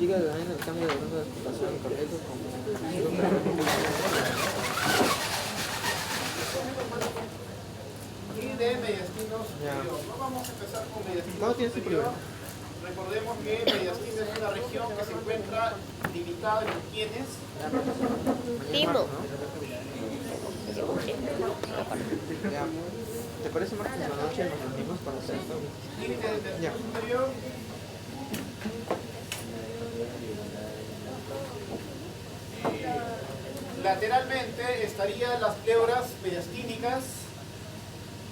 investiga el cambio de ronda de explotación cardíaco como... Y de mediastino superior. No vamos a empezar con mediastino superior. Recordemos que mediastino es una región que se encuentra limitada en quienes. Timo. ¿Te parece martes en la noche nos reunimos para hacer esto? Límite del mediastino superior. Lateralmente estarían las pleuras mediastínicas,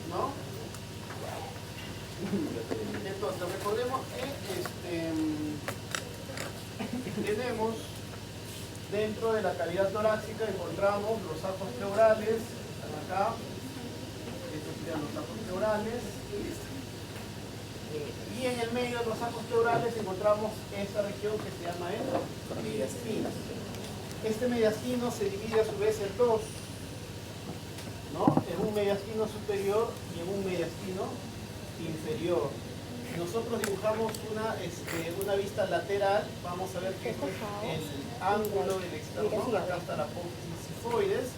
¿no? Entonces, recordemos que tenemos dentro de la cavidad torácica, encontramos los sacos pleurales, están acá, estos serían los sacos pleurales, y en el medio de los sacos pleurales encontramos esta región que se llama el mediastino. Este mediastino se divide a su vez en dos, ¿no? En un mediastino superior y en un mediastino inferior. Si nosotros dibujamos una vista lateral, vamos a ver que este es el ángulo del externón, acá está la apófisis sifoides,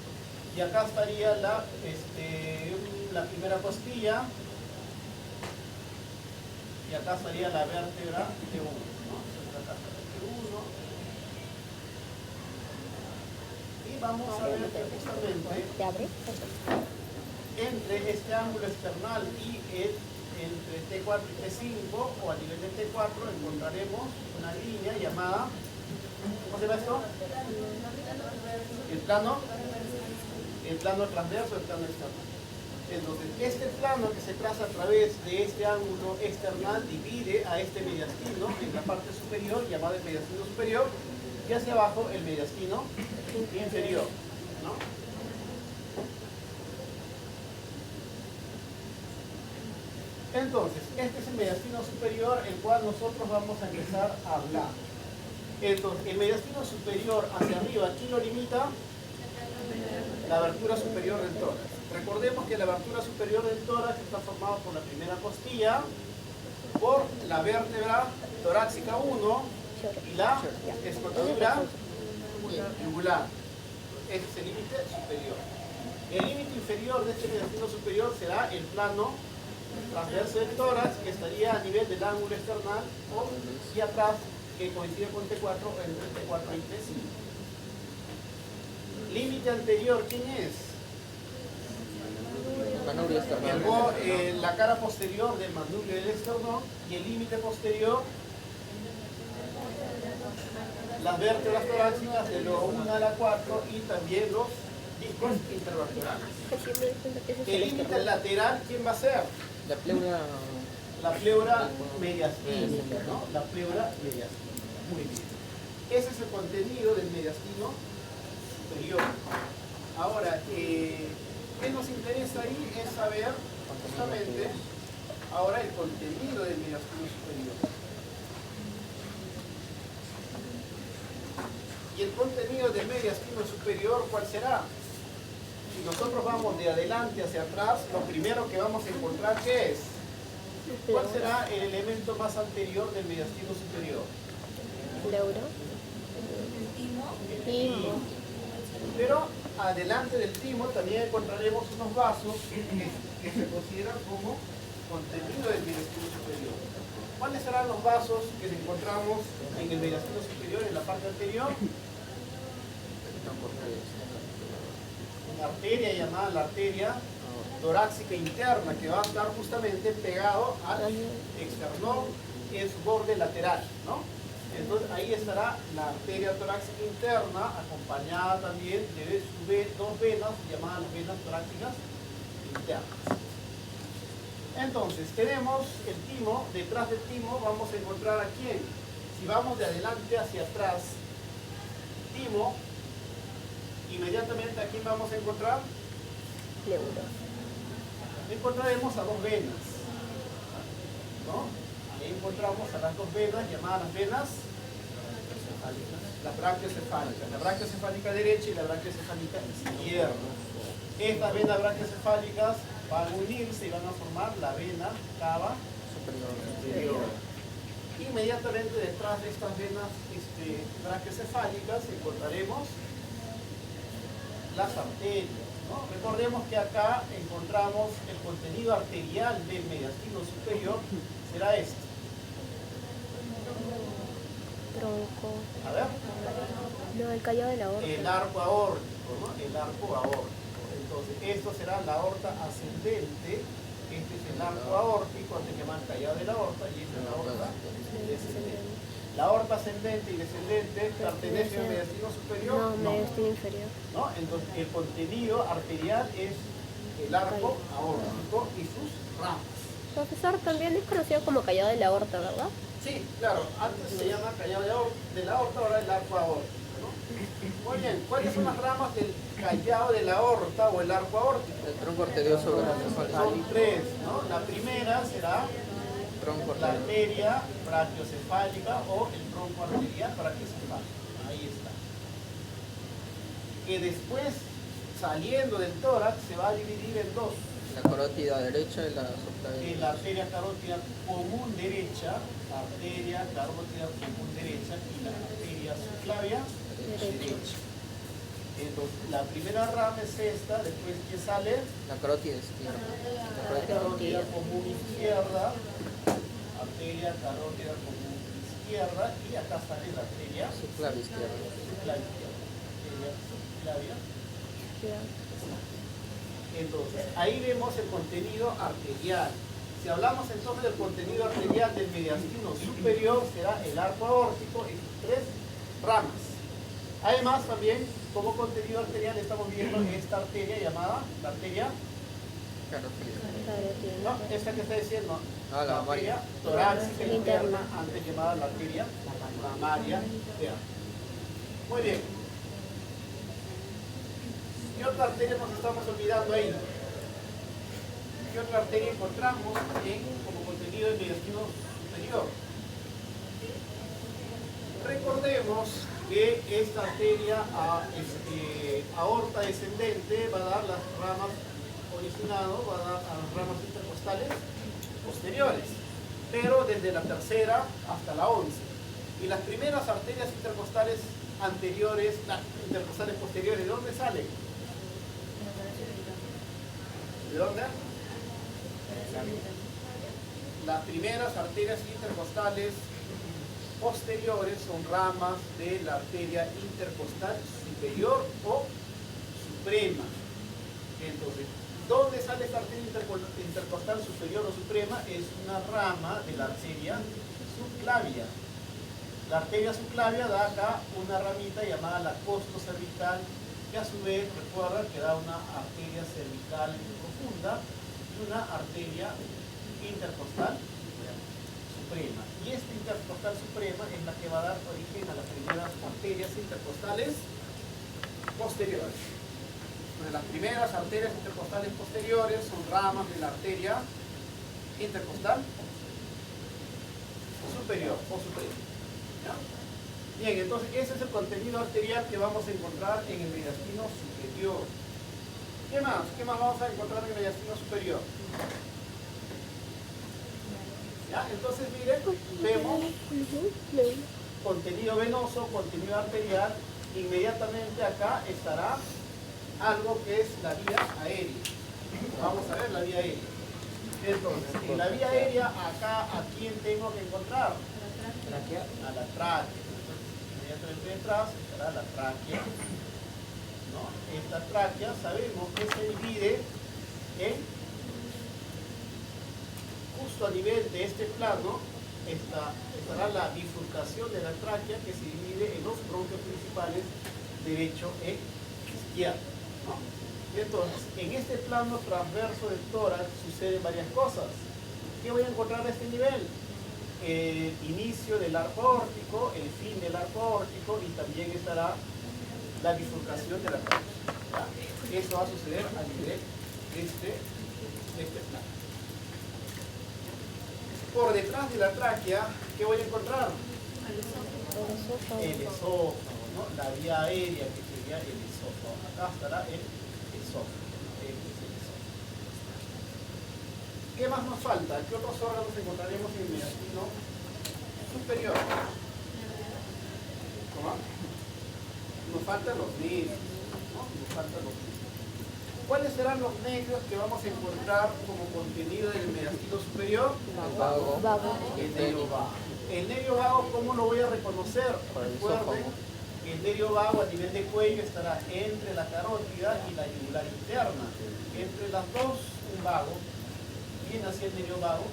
y acá estaría la primera costilla, y acá estaría la vértebra T1, ¿no? Acá está la T1. Y vamos a ver que justamente entre este ángulo external y entre T4 y T5, o a nivel de T4, encontraremos una línea llamada, ¿cómo se llama esto? El plano transverso, el plano externo. Entonces, este plano que se traza a través de este ángulo external divide a este mediastino en la parte superior, llamado el mediastino superior, y hacia abajo el mediastino inferior, ¿no? Entonces, este es el mediastino superior, el cual nosotros vamos a empezar a hablar. Entonces, el mediastino superior hacia arriba, ¿quién lo limita? La abertura superior del tórax. Recordemos que la abertura superior del tórax está formada por la primera costilla, por la vértebra torácica 1 y la escotadura yugular. Ese es el límite superior. El límite inferior de este mediastino superior será el plano transverso del tórax, que estaría a nivel del ángulo external y atrás, que coincide con T4 entre T4 y T5. Límite anterior, ¿quién es? La cara posterior del manubrio del esternón, y el límite posterior, las vértebras torácicas de lo 1 a la 4 y también los discos intervertebrales. El límite lateral, ¿quién va a ser? La pleura mediastínica, ¿no? La pleura mediastínica. Muy bien. Ese es el contenido del mediastino superior. Ahora, ¿qué nos interesa ahí? Es saber justamente ahora el contenido del mediastino superior. Y el contenido del mediastino superior, ¿cuál será? Si nosotros vamos de adelante hacia atrás, lo primero que vamos a encontrar, ¿qué es? ¿Cuál será el elemento más anterior del mediastino superior? El timo. Pero adelante del timo también encontraremos unos vasos que se consideran como contenido del mediastino superior. ¿Cuáles serán los vasos que encontramos en el mediastino superior, en la parte anterior? Una arteria llamada la arteria torácica interna, que va a estar justamente pegado al externón en su borde lateral, ¿no? Entonces ahí estará la arteria torácica interna, acompañada también de dos venas llamadas venas torácicas internas. Entonces tenemos el timo. Detrás del timo vamos a encontrar a quién. Si vamos de adelante hacia atrás, timo, inmediatamente a quién vamos a encontrar. Encontraremos a dos venas, ¿no? Ahí encontramos a las dos venas llamadas las venas, las brachiocefálicas, la brachiocefálica derecha y la brachiocefálica izquierda. Estas venas brachiocefálicas van a unirse y van a formar la vena cava superior. Inmediatamente detrás de estas venas brachiocefálicas encontraremos las arterias, ¿no? Recordemos que acá encontramos el contenido arterial del mediastino superior, será este. Tronco. A ver, No, el callado de la aorta. el arco aórtico, ¿no? El arco aórtico. Entonces, esto será la aorta ascendente, este es el arco aórtico, antes llamado callado de la aorta, y esta es la aorta descendente. La aorta ascendente y descendente pertenecen al mediastino superior. No, mediastino inferior. ¿No? Entonces, el contenido arterial es el arco aórtico y sus ramas. Profesor, también es conocido como callado de la aorta, ¿verdad? Sí, claro, antes se llama callado de la aorta, ahora el arco aórtico, ¿no? Muy bien, ¿cuáles son las ramas del callado de la aorta o el arco aórtico? El tronco arterioso Son tres, ¿no? La primera será tronco la arterioso. arteria brachiocefálica o el tronco arterial brachiocefálico. Ahí está. Que después, saliendo del tórax, se va a dividir en dos. La carótida derecha y la En la arteria carótida común derecha, arteria carótida común derecha y la arteria subclavia derecha. Entonces, la primera rama es esta, después que sale La carótida izquierda. la carótida común izquierda, arteria carótida común izquierda, y acá sale la arteria Subclavia izquierda. subclavia izquierda. Arteria subclavia. Entonces, ahí vemos el contenido arterial. Si hablamos entonces del contenido arterial del mediastino superior, será el arco aórtico y sus tres ramas. Además, también, como contenido arterial, estamos viendo esta arteria llamada la arteria, Carótida. ¿no? Esta que está diciendo, Ah, la arteria mamaria. torácica Interna. interna, antes llamada la arteria mamaria interna. Muy bien. ¿Qué otra arteria nos estamos olvidando ahí? ¿Qué otra arteria encontramos como contenido del mediastino superior? Recordemos que esta arteria aorta descendente va a dar las ramas originado, va a dar a las ramas intercostales posteriores, pero desde la tercera hasta la 11. Y las primeras arterias intercostales anteriores, las intercostales posteriores, ¿de dónde salen? ¿De dónde? Las primeras arterias intercostales posteriores son ramas de la arteria intercostal superior o suprema. Entonces, ¿dónde sale esta arteria intercostal superior o suprema? Es una rama de la arteria subclavia. La arteria subclavia da acá una ramita llamada la costocervical, que a su vez recuerda que da una arteria cervical profunda y una arteria intercostal suprema. Y esta intercostal suprema es la que va a dar origen a las primeras arterias intercostales posteriores. Entonces, las primeras arterias intercostales posteriores son ramas de la arteria intercostal superior o suprema. ¿Ya? Bien, entonces ese es el contenido arterial que vamos a encontrar en el mediastino superior. ¿Qué más? ¿Qué más vamos a encontrar en el mediastino superior? ¿Ya? Entonces, miren, vemos contenido venoso, contenido arterial. Inmediatamente acá estará algo que es la vía aérea. Vamos a ver la vía aérea. Entonces, en la vía aérea, acá, ¿a quién tengo que encontrar? A la tráquea. Inmediatamente detrás estará la tráquea. ¿No? Esta tráquea sabemos que se divide en, justo a nivel de este plano, estará la bifurcación de la tráquea, que se divide en los bronquios principales derecho e izquierdo, ¿no? Y entonces, en este plano transverso del tórax suceden varias cosas. ¿Qué voy a encontrar a este nivel? El inicio del arco aórtico, el fin del arco aórtico, y también estará la bifurcación de la tráquea. Eso va a suceder a nivel de este plano. Por detrás de la tráquea, ¿qué voy a encontrar? El esófago, ¿no? La vía aérea, que sería el esófago. Acá estará el esófago. Este es el esófago. ¿Qué más nos falta? ¿Qué otros órganos encontraremos en el mediastino superior. ¿Cómo? Nos faltan los nervios, ¿no? Nos faltan los nervios. ¿Cuáles serán los nervios que vamos a encontrar como contenido del mediastino superior? El vago. Vago. El nervio vago. El nervio vago, ¿cómo lo voy a reconocer? Por el Recuerden, esófago. el nervio vago a nivel de cuello estará entre la carótida y la yugular interna. Entre las dos, un vago. Viene hacia el nervio vago.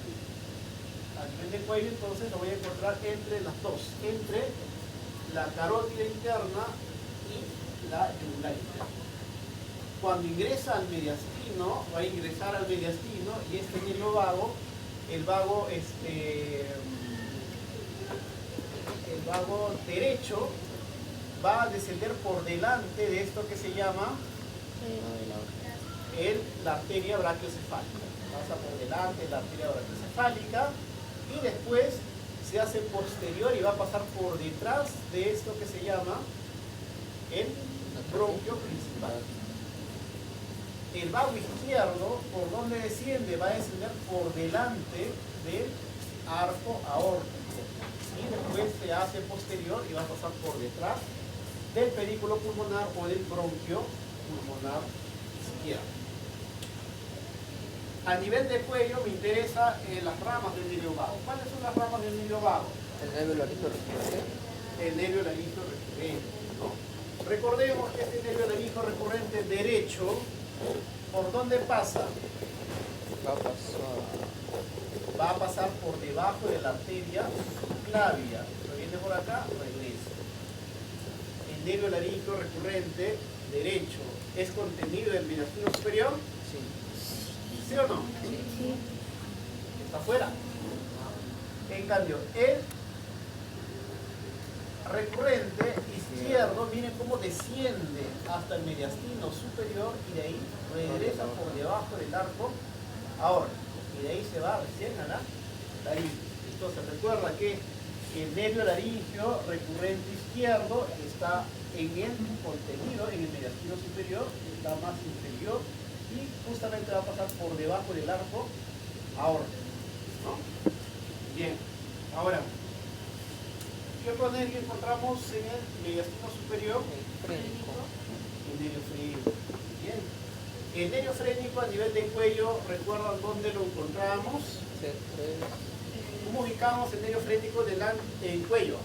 A nivel de cuello, entonces lo voy a encontrar entre las dos. Entre la carótida interna y la yugular interna. Cuando ingresa al mediastino, va a ingresar al mediastino y este nervio vago, el vago derecho va a descender por delante de esto que se llama la arteria brachiocefálica. Pasa por delante de la arteria brachiocefálica y después se hace posterior y va a pasar por detrás de esto que se llama el bronquio principal. El vago izquierdo, ¿por dónde desciende? Va a descender por delante del arco aórtico. Y después se hace posterior y va a pasar por detrás del pedículo pulmonar o del bronquio pulmonar izquierdo. A nivel de cuello me interesa las ramas del nervio vago. ¿Cuáles son las ramas del nervio vago? El nervio laringo recurrente. El nervio laringo recurrente, ¿no? Recordemos que este nervio laringo recurrente derecho, ¿por dónde pasa? Va a pasar por debajo de la arteria clavia. Viene por acá, regresa. El nervio laringo recurrente derecho es contenido del mediastino superior. Sí. ¿Sí o no? Sí. Está afuera. En cambio, el recurrente izquierdo, miren cómo desciende hasta el mediastino superior y de ahí regresa por debajo del arco ahora. Y de ahí se va recién a la laringe. Entonces recuerda que el nervio laringio recurrente izquierdo está en el contenido, en el mediastino superior, está más inferior y justamente va a pasar por debajo del arco ahora, ¿no? Bien, ahora, ¿qué otro nervio encontramos en el mediastino superior? Frénico. El nervio frénico. Bien. El nervio frénico a nivel de cuello, ¿recuerdan dónde lo encontramos? C3. ¿Cómo ubicamos el nervio frénico en cuello?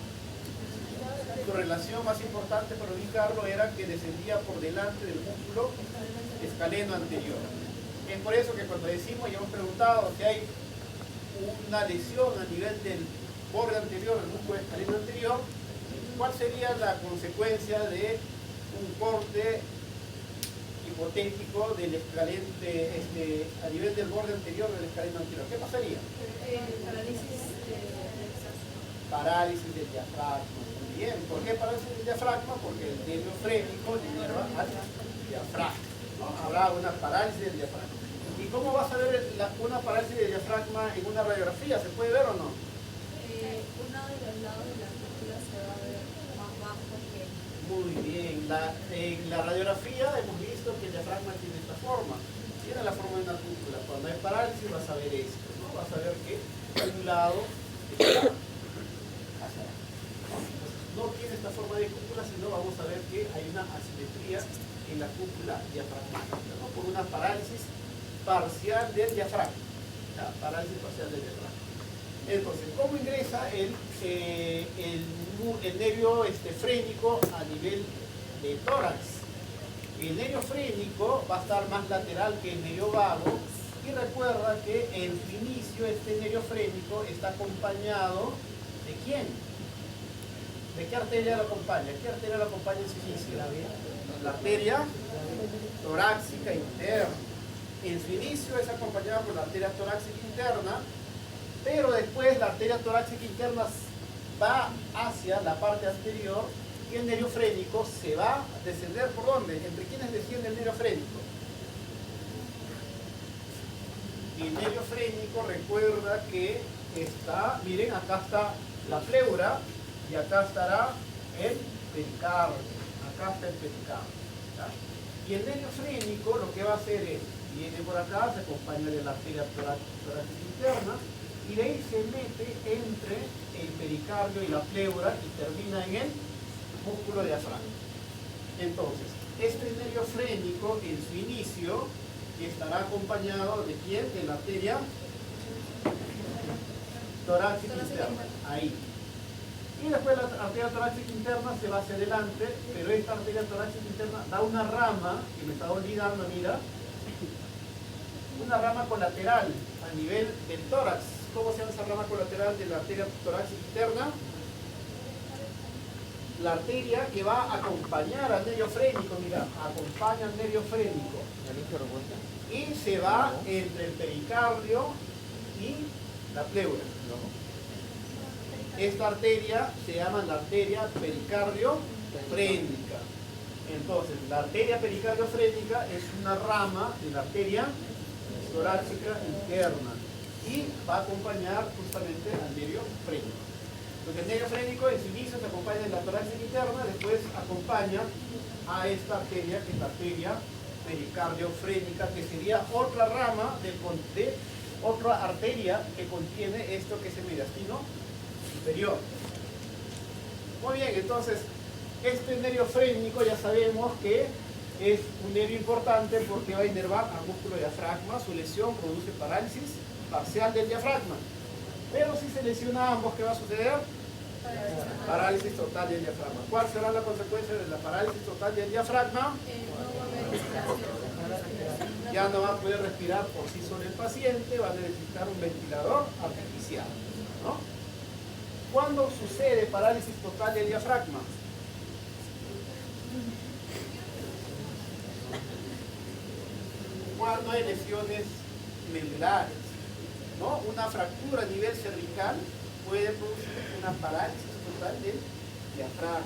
Su relación más importante para ubicarlo era que descendía por delante del músculo escaleno anterior. Es por eso que cuando decimos y hemos preguntado si hay una lesión a nivel del borde anterior, del músculo escaleno anterior, ¿cuál sería la consecuencia de un corte hipotético del escalente, a nivel del borde anterior del escaleno anterior? ¿Qué pasaría? Parálisis del diafragma. Muy bien. ¿Por qué parálisis del diafragma? Porque el nervio frénico inerva al diafragma, ¿no? Habrá una parálisis del diafragma. ¿Y cómo vas a ver una parálisis del diafragma en una radiografía? ¿Se puede ver o no? Uno de los lados de la cúpula se va a ver más bajo que... Muy bien. En la radiografía hemos visto que el diafragma tiene esta forma. Tiene la forma de una cúpula. Cuando hay parálisis vas a ver esto, ¿no? Vas a ver que un lado está hacia abajo, ¿no? Entonces, no tiene esta forma de cúpula, sino vamos a ver que hay una asimetría en la cúpula diafragmática, ¿no? Por una parálisis parcial del diafragma. ¿Ya? Parálisis parcial del diafragma. Entonces, ¿cómo ingresa el nervio frénico a nivel de tórax? El nervio frénico va a estar más lateral que el nervio vago y recuerda que en su inicio este nervio frénico está acompañado ¿de quién? ¿De qué arteria lo acompaña? ¿Qué arteria lo acompaña en su inicio? La arteria torácica interna. En su inicio es acompañada por la arteria torácica interna, pero después la arteria torácica interna va hacia la parte anterior y el nervio frénico se va a descender ¿por dónde? ¿Entre quiénes desciende el nervio frénico? Y el nervio frénico recuerda que está, miren, acá está la pleura y acá estará el pericardio. Acá está el pericardio. ¿Ya? Y el nervio frénico lo que va a hacer es, viene por acá, se acompaña de la arteria torácica interna, y de ahí se mete entre el pericardio y la pleura y termina en el músculo diafragma. Entonces, este nervio frénico en su inicio estará acompañado de quién? De la arteria torácica interna, ahí. Y después la arteria torácica interna se va hacia adelante, pero esta arteria torácica interna da una rama, que me estaba olvidando, mira, una rama colateral a nivel del tórax. ¿Cómo se llama esa rama colateral de la arteria torácica interna? La arteria que va a acompañar al nervio frénico, mira, acompaña al nervio frénico. Y se va entre el pericardio y la pleura. Esta arteria se llama la arteria pericardio-frénica. Entonces, la arteria pericardio-frénica es una rama de la arteria torácica interna y va a acompañar justamente al nervio frénico. Entonces, el nervio frénico en su inicio se acompaña en la torácica interna, después acompaña a esta arteria, que es la arteria pericardio-frénica, que sería otra rama de otra arteria que contiene esto que es el mediastino superior. Muy bien, entonces este nervio frénico ya sabemos que es un nervio importante porque va a inervar al músculo diafragma. Su lesión produce parálisis parcial del diafragma, pero si se lesiona ambos, ¿qué va a suceder? Parálisis total del diafragma. ¿Cuál será la consecuencia de la parálisis total del diafragma? Ya no va a poder respirar por sí solo el paciente, va a necesitar un ventilador artificial, ¿no? ¿Cuándo sucede parálisis total del diafragma? Cuando hay lesiones medulares, ¿no? Una fractura a nivel cervical puede producir una parálisis total del diafragma.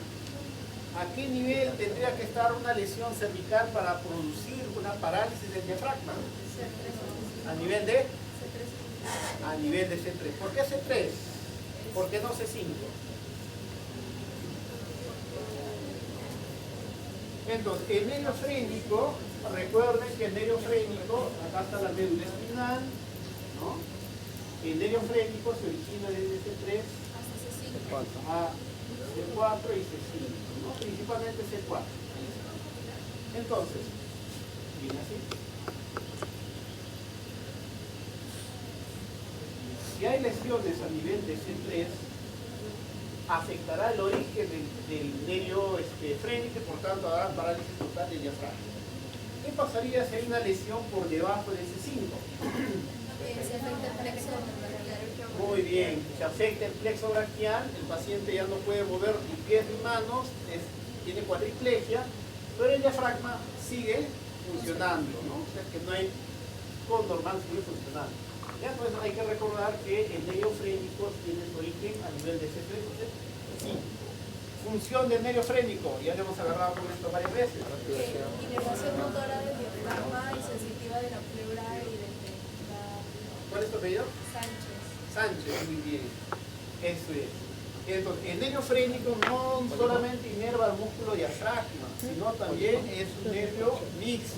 ¿A qué nivel tendría que estar una lesión cervical para producir una parálisis del diafragma? A nivel de C3. ¿Por qué C3? ¿Por qué no C5? Entonces, el nervio frénico, recuerden que el nervio frénico, acá está la médula espinal, ¿no? El nervio frénico se origina desde C3 a C4 y C5, ¿no? Principalmente C4. Entonces, viene así. Si hay lesiones a nivel de C3, afectará el origen del nervio frénico y por tanto habrá parálisis total del diafragma. ¿Qué pasaría si hay una lesión por debajo de C5? Se afecta el plexo braquial. Muy bien, se afecta el plexo braquial, el paciente ya no puede mover ni pies ni manos, tiene cuadriplegia, pero el diafragma sigue funcionando, ¿no? O sea que no hay todo normal, sigue funcionando. Ya, entonces hay que recordar que el nervio frénico tiene su origen a nivel de C3 o C5. Función del nervio frénico, ya lo hemos agarrado con esto varias veces. Inervación motora del diafragma y sensitiva de la pleura y del pericardio. ¿Cuál es tu apellido? Sánchez. Muy bien. Eso es. Entonces, el nervio frénico no solamente inerva el músculo diafragma, sino también es un nervio mixto.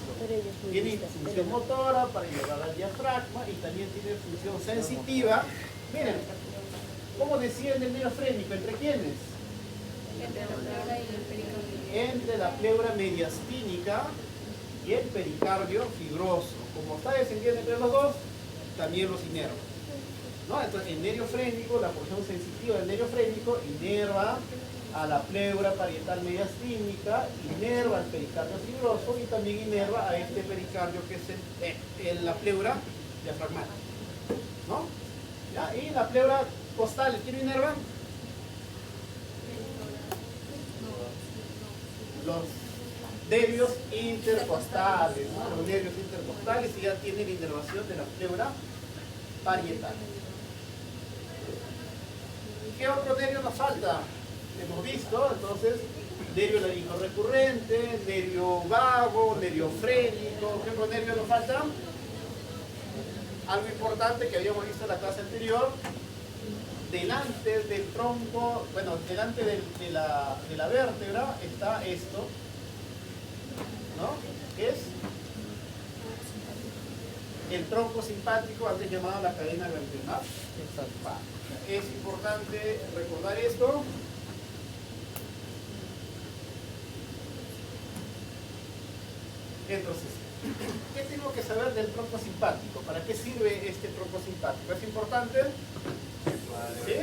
Tiene función motora para inervar al diafragma y también tiene función sensitiva. Miren, ¿cómo desciende el nervio frénico? ¿Entre quiénes? Entre la pleura y el pericardio. Entre la pleura mediastínica y el pericardio fibroso. Como está descendiendo entre los dos, también los inerva, ¿no? Entonces el nervio frénico, la porción sensitiva del nervio frénico, inerva a la pleura parietal mediastínica, inerva al pericardio fibroso y también inerva a este pericardio que es la pleura diafragmática, ¿no? ¿Ya? Y la pleura costal, ¿quién inerva? Los nervios intercostales, ¿no? Los nervios intercostales y ya tienen inervación de la pleura parietal. ¿Qué otro nervio nos falta? Hemos visto, entonces, nervio laringo recurrente, nervio vago, nervio frénico. ¿Qué otro nervio nos falta? Algo importante que habíamos visto en la clase anterior. Delante del tronco, bueno, delante de la vértebra está esto, ¿no? ¿Qué es? el tronco simpático, antes llamado la cadena ganglionar. Exacto. Es importante recordar esto. Entonces, ¿qué tengo que saber del tronco simpático? ¿Para qué sirve este tronco simpático? ¿Es importante? ¿Sí?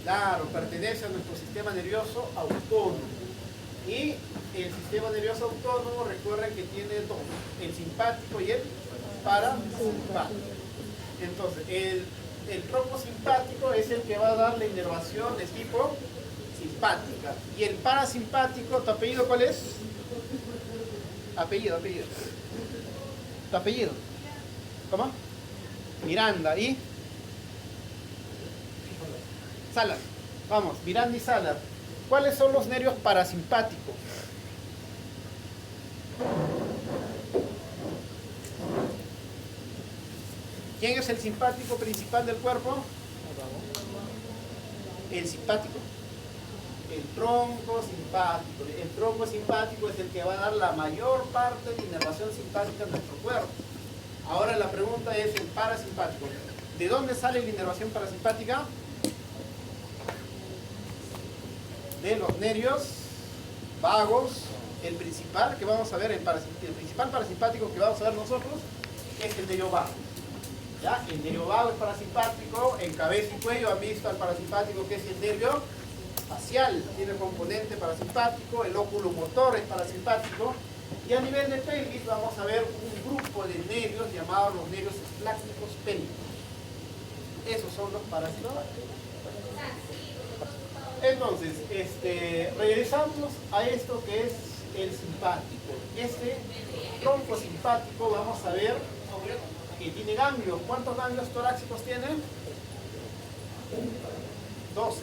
Claro, pertenece a nuestro sistema nervioso autónomo. Y el sistema nervioso autónomo, recuerden que tiene dos, el simpático y el parasimpático. Entonces, el tronco simpático es el que va a dar la inervación de tipo simpática. Y el parasimpático, ¿tu apellido cuál es? Apellido. ¿Tu apellido? ¿Cómo? Miranda. ¿Y? Salas. Vamos, Miranda y Salas. ¿Cuáles son los nervios parasimpáticos? ¿Quién es el simpático principal del cuerpo? El simpático. El tronco simpático. El tronco simpático es el que va a dar la mayor parte de inervación simpática en nuestro cuerpo. Ahora la pregunta es el parasimpático. ¿De dónde sale la inervación parasimpática? De los nervios vagos. El principal que vamos a ver, el principal parasimpático que vamos a ver nosotros es el nervio vago. ¿Ya? El nervio vago es parasimpático. En cabeza y cuello han visto al parasimpático, que es el nervio facial, tiene componente parasimpático. El óculo motor es parasimpático. Y a nivel de pelvis vamos a ver un grupo de nervios llamados los nervios esplácnicos pélvicos. Esos son los parasimpáticos. Entonces, regresamos a esto que es el simpático. Este tronco simpático vamos a ver que tiene ganglios. ¿Cuántos ganglios torácicos tiene? 12.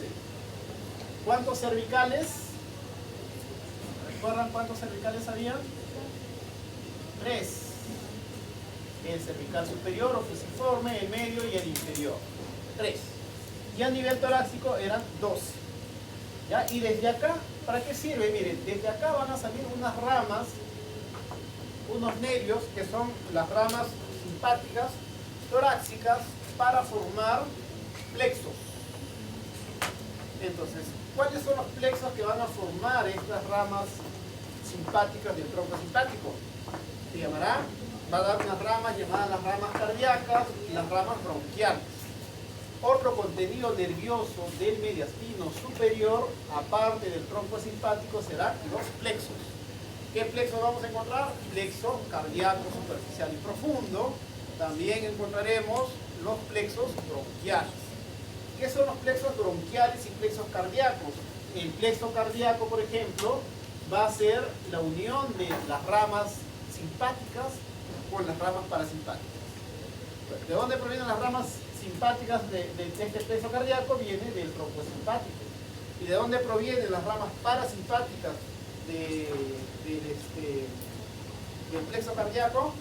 ¿Cuántos cervicales? ¿Recuerdan cuántos cervicales había? 3. El cervical superior o fusiforme, el medio y el inferior. 3. Y a nivel torácico eran 12. ¿Ya? Y desde acá, ¿para qué sirve? Miren, desde acá van a salir unas ramas, unos nervios que son las ramas simpáticas, torácicas, para formar plexos. Entonces, ¿cuáles son los plexos que van a formar estas ramas simpáticas del tronco simpático? Se llamará, va a dar unas ramas llamadas las ramas cardíacas y las ramas bronquiales. Otro contenido nervioso del mediastino superior, aparte del tronco simpático, serán los plexos. ¿Qué plexos vamos a encontrar? Plexo cardíaco superficial y profundo. También encontraremos los plexos bronquiales. ¿Qué son los plexos bronquiales y plexos cardíacos? El plexo cardíaco, por ejemplo, va a ser la unión de las ramas simpáticas con las ramas parasimpáticas. ¿De dónde provienen las ramas simpáticas de este plexo cardíaco? Viene del tronco simpático. ¿Y de dónde provienen las ramas parasimpáticas del plexo cardíaco?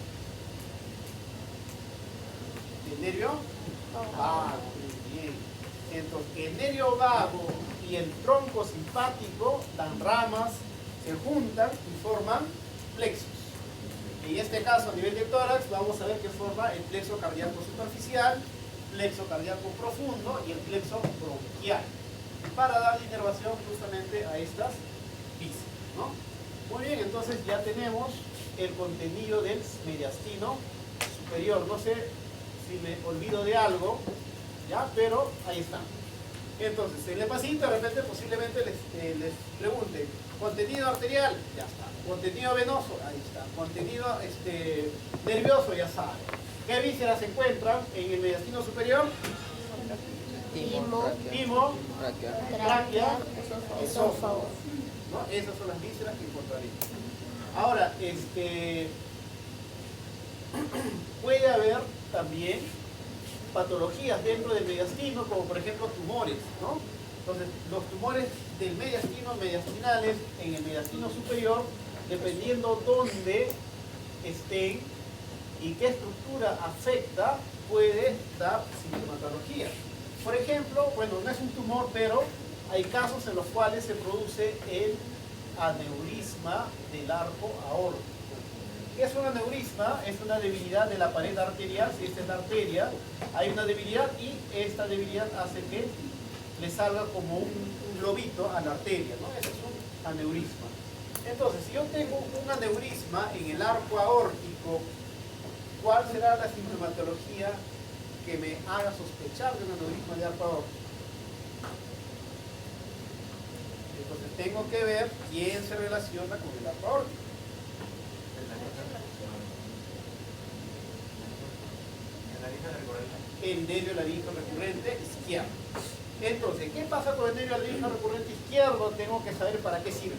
¿Del nervio vago? Muy bien. Entonces, el nervio vago y el tronco simpático dan ramas, se juntan y forman plexos. En este caso, a nivel de tórax, vamos a ver que forma el plexo cardíaco superficial, plexo cardíaco profundo y el plexo bronquial, para dar inervación justamente a estas vísceras, ¿no? Muy bien, entonces ya tenemos el contenido del mediastino superior. No sé si me olvido de algo, ¿ya? Pero ahí está. Entonces, en el paciente de repente posiblemente les pregunte, contenido arterial, ya está. Contenido venoso, ahí está. Contenido nervioso, ya saben. ¿Qué vísceras se encuentran en el mediastino superior? Timo, tráquea, esófago. ¿No? Esas son las vísceras que encontraremos. Ahora, puede haber también patologías dentro del mediastino, como por ejemplo tumores, ¿no? Entonces, los tumores del mediastino, mediastinales, en el mediastino superior, dependiendo dónde estén y qué estructura afecta, puede dar sintomatología. Por ejemplo, bueno, no es un tumor, pero hay casos en los cuales se produce el aneurisma del arco aórtico. ¿Qué es un aneurisma? Es una debilidad de la pared arterial. Si esta es la arteria, hay una debilidad y esta debilidad hace que le salga como un globito a la arteria, ¿no? Ese es un aneurisma. Entonces, si yo tengo un aneurisma en el arco aórtico, ¿cuál será la sintomatología que me haga sospechar de un aneurisma de arco aórtico? Entonces tengo que ver quién se relaciona con el arco aórtico. El nervio laríngeo recurrente izquierdo. Entonces, ¿qué pasa con el nervio laríngeo recurrente izquierdo? Tengo que saber para qué sirve.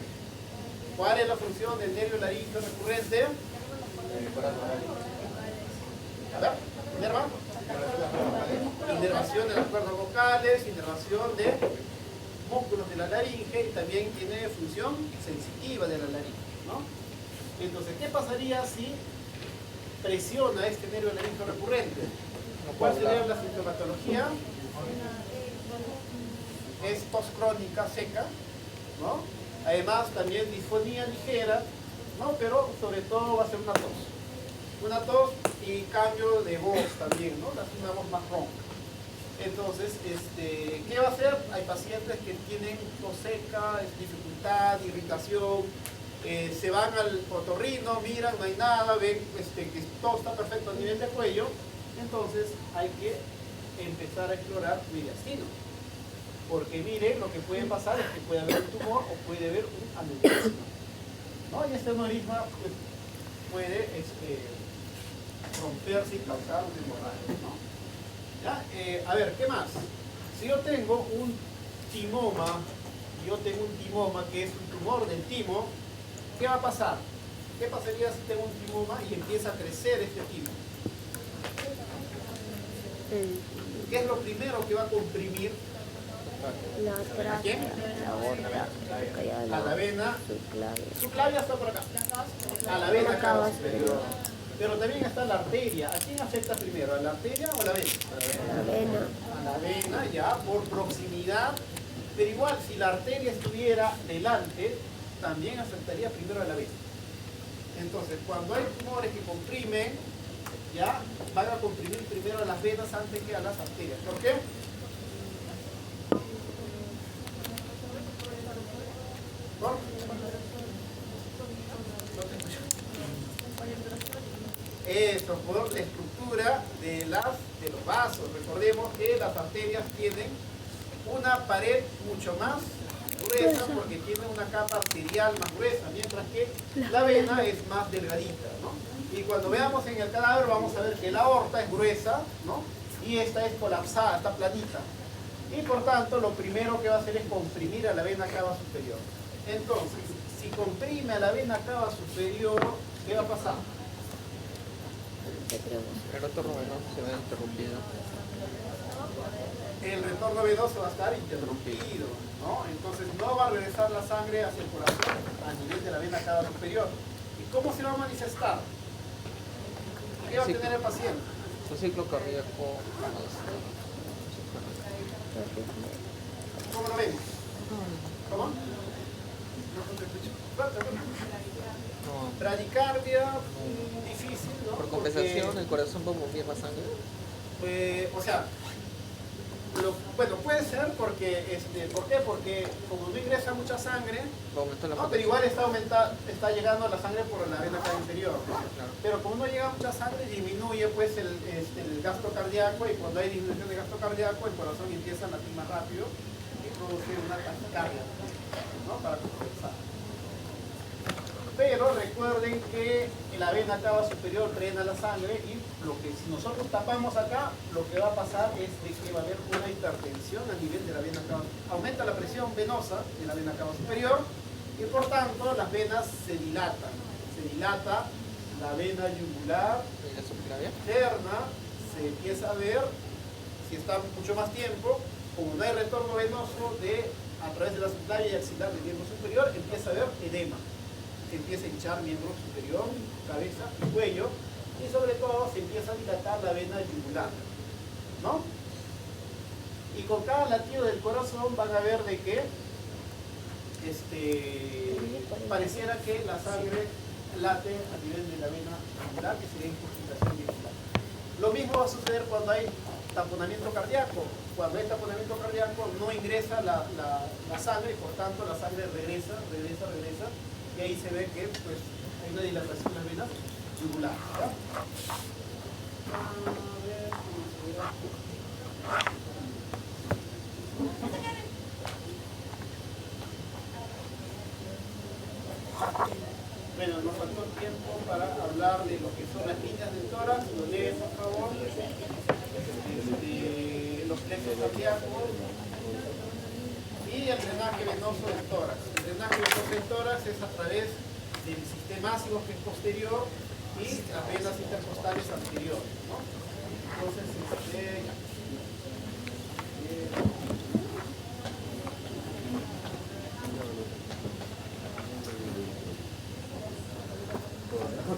¿Cuál es la función del nervio laríngeo recurrente? A ver, inerva. Inervación de las cuerdas vocales, inervación de músculos de la laringe y también tiene función sensitiva de la laringe, ¿no? Entonces, ¿qué pasaría si presiona este nervio laríngeo recurrente? ¿Cuál sería la sintomatología? Es tos crónica seca, ¿no? Además también disfonía ligera, ¿no? Pero sobre todo va a ser una tos. Una tos y cambio de voz también, ¿no? Una voz más ronca. Entonces, ¿qué va a hacer? Hay pacientes que tienen tos seca, dificultad, irritación, se van al otorrino, miran, no hay nada, ven que todo está perfecto a nivel de cuello, entonces hay que empezar a explorar mediastino. Porque miren, lo que puede pasar es que puede haber un tumor o puede haber un aneurisma, ¿no? Y este aneurisma pues, puede romperse y causar un hemorragia, ¿no? ¿Ya? A ver, ¿qué más? Si yo tengo un timoma, que es un tumor del timo, ¿qué va a pasar? ¿Qué pasaría si tengo un timoma y empieza a crecer este timo? ¿Qué es lo primero que va a comprimir? La ¿A quién? la aorta, A la vena. subclavia. Su clavia está por acá. A la vena cava superior. Pero también está la arteria. ¿A quién afecta primero? ¿A la arteria o a la vena? La vena. A la vena, ya, por proximidad. Pero igual, si la arteria estuviera delante, también afectaría primero a la vena. Entonces, cuando hay tumores que comprimen, ya, van a comprimir primero a las venas antes que a las arterias. ¿Por qué? ¿Por? Esto, por la estructura de los vasos. Recordemos que las arterias tienen una pared mucho más gruesa porque tiene una capa arterial más gruesa, mientras que la vena es más delgadita, ¿no? Y cuando veamos en el cadáver vamos a ver que la aorta es gruesa, ¿no? Y esta es colapsada, está planita. Y por tanto, lo primero que va a hacer es comprimir a la vena cava superior. Entonces, si comprime a la vena cava superior, ¿qué va a pasar? El retorno venoso se ve interrumpido. El retorno venoso va a estar interrumpido, ¿no? Entonces no va a regresar la sangre hacia el corazón a nivel de la vena cava superior. ¿Y cómo se va a manifestar? ¿Qué va a tener el paciente? Su ciclo cardíaco. ¿Cómo lo vemos? ¿Cómo? No. Bradicardia, difícil, ¿no? Por compensación, el corazón va a bombear más sangre. O sea, bueno, puede ser porque, ¿por qué? Porque como no ingresa mucha sangre, Va a aumentar la no, pero igual está llegando la sangre por la vena cava inferior, ¿no? Claro. Pero como no llega mucha sangre, disminuye pues el gasto cardíaco, y cuando hay disminución de gasto cardíaco, el corazón empieza a latir más rápido y produce una taquicardia, ¿no? Para compensar. Pero recuerden que la vena cava superior drena la sangre y si nosotros tapamos acá, lo que va a pasar es de que va a haber una hipertensión a nivel de la vena cava. Aumenta la presión venosa de la vena cava superior y por tanto las venas se dilatan. Se dilata la vena yugular ¿Y la subclavia? interna, se empieza a ver, si está mucho más tiempo, como no hay retorno venoso a través de la subclavia y axilar del miembro superior, empieza a haber edema. Se empieza a hinchar miembro superior, cabeza y cuello, y sobre todo se empieza a dilatar la vena yugular, ¿no? Y con cada latido del corazón van a ver de que pareciera que la sangre, late a nivel de la vena jugular, que sería incurgitación vehicular. Lo mismo va a suceder cuando hay taponamiento cardíaco. Cuando hay taponamiento cardíaco no ingresa la sangre y por tanto la sangre regresa, y ahí se ve que pues, hay una dilatación de las venas jugulares. ¿Ya? A ver, ¿cómo se verá? Bueno, nos faltó tiempo para hablar de lo que son las líneas del tórax. Lo leen, por favor. Los plexos cardíacos y el drenaje venoso del tórax. El drenaje venoso del tórax es a través del sistema ácido, que es posterior, y las venas intercostales anteriores, ¿no? Entonces, ya.